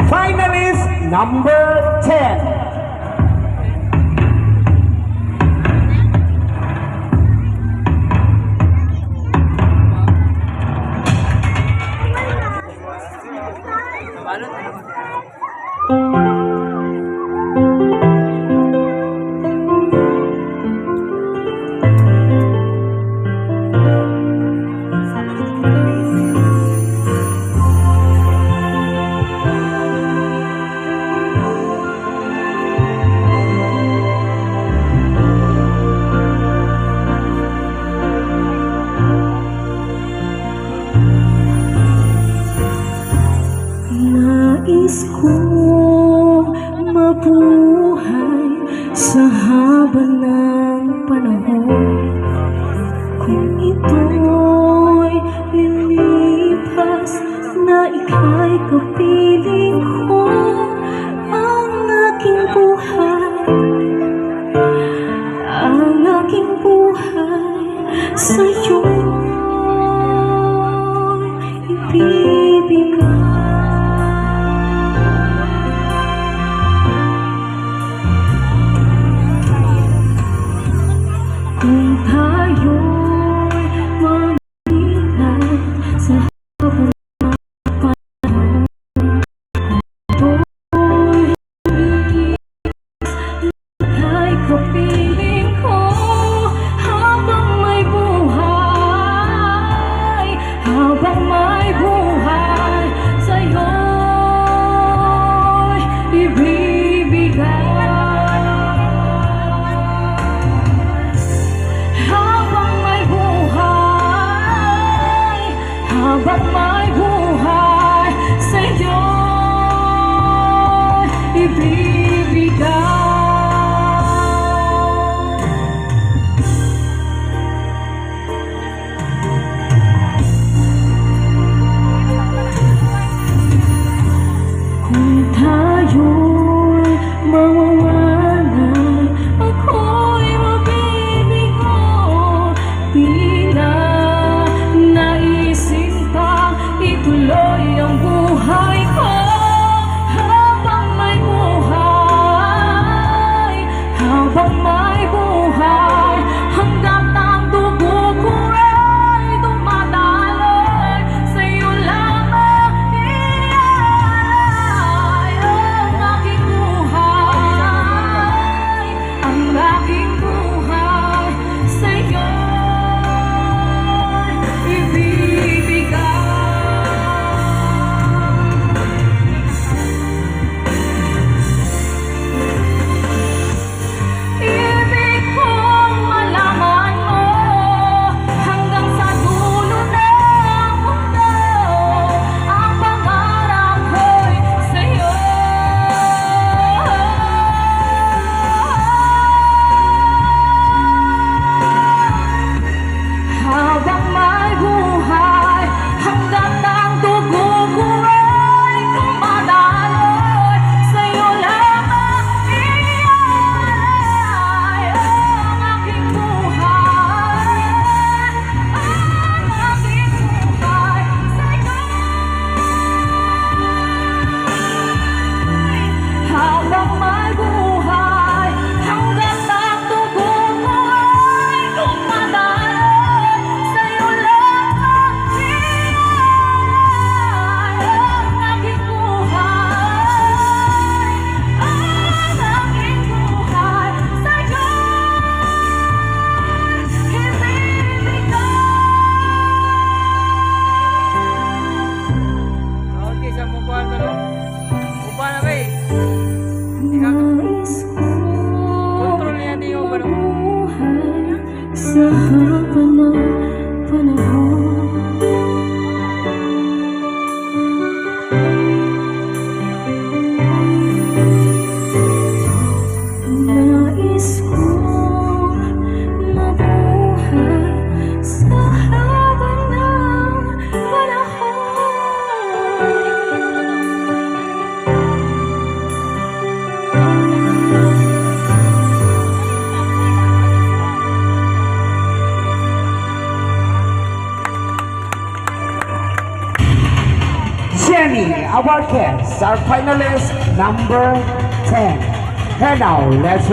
Finalist number 10. Nais kong mabuhay sa haba ng panahon. Kung ito'y lilipas na ika'y kapiling ko, ang aking buhay sa'yo'y ibibigay. Kung tayo'y mamilay sa habang ng panahon, ito'y ika'y kapiling ko habang may buhay, sa'yo'y ibibigay. Habang may buhay, sa'yo'y ibibigay. Kung tayo'y mawawalay, ako'y mabibigo. Di na naisip ituloy ang buhay ko habang may buhay, hanggang ang dugo ko ay dumadaloy, sa'yo lamang ialay ang Marquez, our finalist number 10. And now, let's